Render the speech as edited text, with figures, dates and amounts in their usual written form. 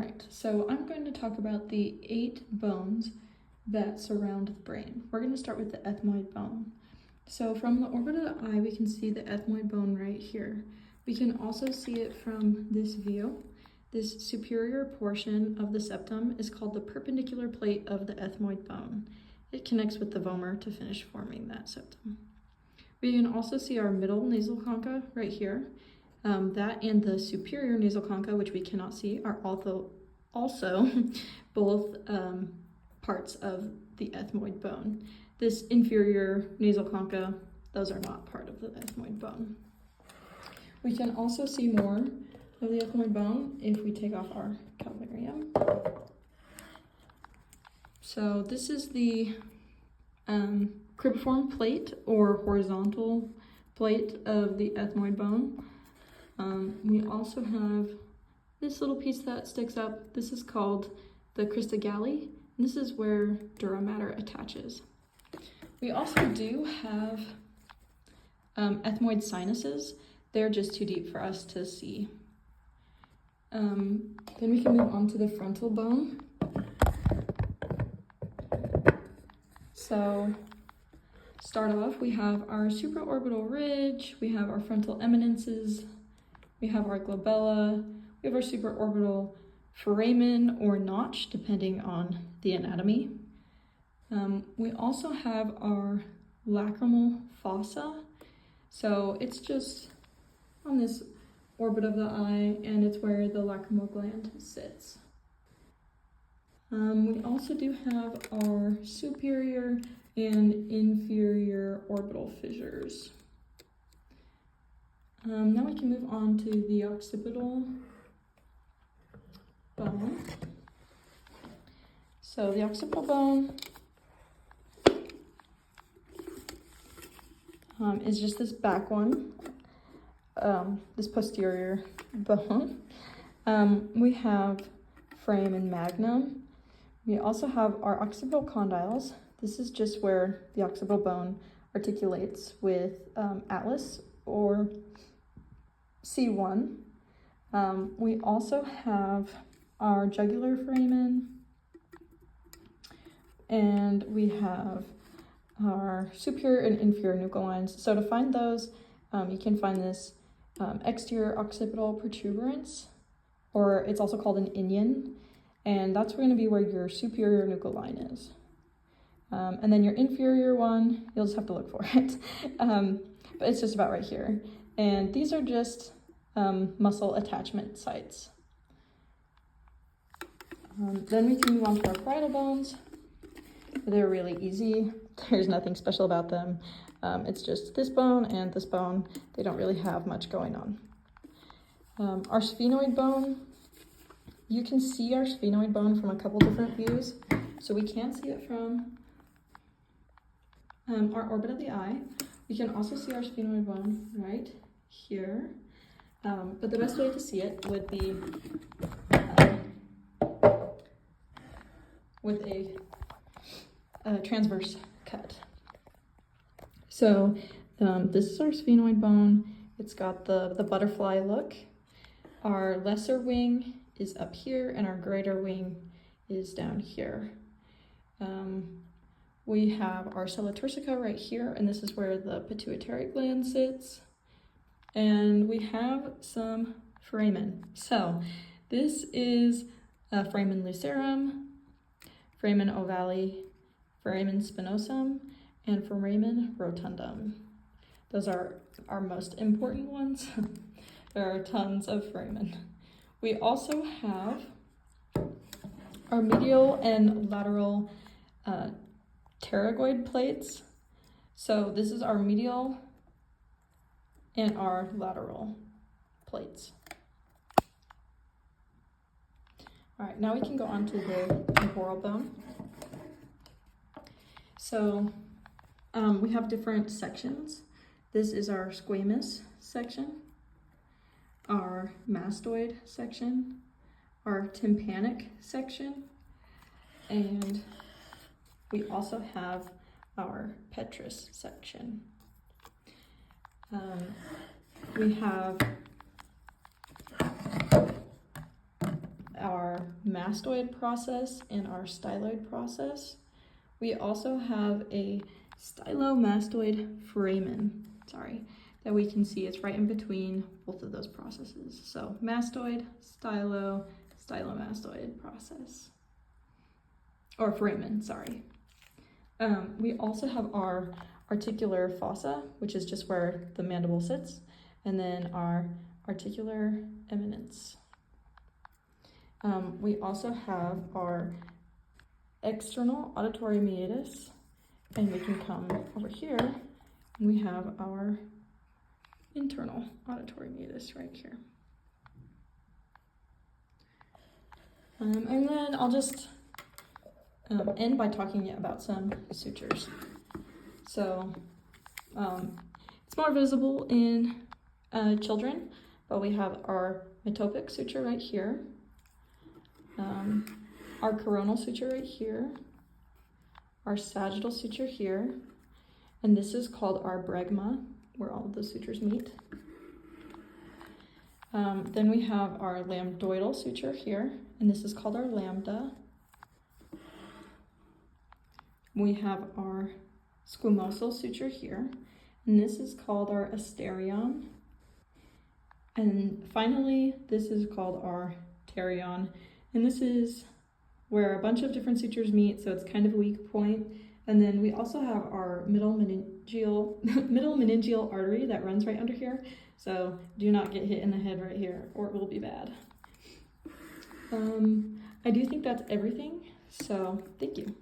right, so I'm going to talk about the 8 bones that surround the brain. We're going to start with the ethmoid bone. So from the orbit of the eye, we can see the ethmoid bone right here. We can also see it from this view. This superior portion of the septum is called the perpendicular plate of the ethmoid bone. It connects with the vomer to finish forming that septum. We can also see our middle nasal concha right here. That and the superior nasal concha, which we cannot see, are also both parts of the ethmoid bone. This inferior nasal concha, those are not part of the ethmoid bone. We can also see more of the ethmoid bone if we take off our calvarium. So this is the cribriform plate or horizontal plate of the ethmoid bone. We also have this little piece that sticks up. This is called the crista galli. This is where dura mater attaches. We also do have ethmoid sinuses. They're just too deep for us to see. Then we can move on to the frontal bone. So start off, we have our supraorbital ridge, we have our frontal eminences, we have our glabella, we have our supraorbital foramen or notch, depending on the anatomy. We also have our lacrimal fossa. So it's just on this orbit of the eye, and it's where the lacrimal gland sits. We also do have our superior and inferior orbital fissures. Now we can move on to the occipital bone. So the occipital bone is just this back one, this posterior bone. We have foramen magnum. We also have our occipital condyles. This is just where the occipital bone articulates with atlas or C1. We also have our jugular foramen, and we have our superior and inferior nuchal lines. So to find those, you can find this exterior occipital protuberance, or it's also called an inion, and that's going to be where your superior nuchal line is. And then your inferior one, you'll just have to look for it, but it's just about right here. And these are just muscle attachment sites. Then we can move on to our parietal bones. They're really easy. There's nothing special about them. It's just this bone and this bone. They don't really have much going on. Our sphenoid bone, you can see our sphenoid bone from a couple different views. So we can see it from our orbit of the eye. We can also see our sphenoid bone right here. But the best way to see it would be with a transverse cut. So this is our sphenoid bone. It's got the butterfly look. Our lesser wing is up here and our greater wing is down here. We have our sella turcica right here, and this is where the pituitary gland sits. And we have some foramen. So this is foramen lucerum, foramen ovale, foramen spinosum, and foramen rotundum. Those are our most important ones. There are tons of foramen. We also have our medial and lateral pterygoid plates. So this is our medial and our lateral plates. All right, now we can go on to the temporal bone. So we have different sections. This is our squamous section, our mastoid section, our tympanic section, and we also have our petrous section. We have our mastoid process and our styloid process. We also have a stylomastoid foramen, that we can see. It's right in between both of those processes. So mastoid, stylomastoid process. Or foramen, sorry. We also have our articular fossa, which is just where the mandible sits, and then our articular eminence. We also have our external auditory meatus, and we can come over here, and we have our internal auditory meatus right here. And then I'll just end by talking about some sutures. So it's more visible in children, but we have our metopic suture right here, our coronal suture right here, our sagittal suture here, and this is called our bregma, where all of the sutures meet. Then we have our lambdoidal suture here, and this is called our lambda. We have our squamosal suture here, and this is called our asterion. And finally, this is called our pterion, and this is where a bunch of different sutures meet, so it's kind of a weak point. And then we also have our middle meningeal artery that runs right under here, so do not get hit in the head right here, or it will be bad. I do think that's everything, so thank you.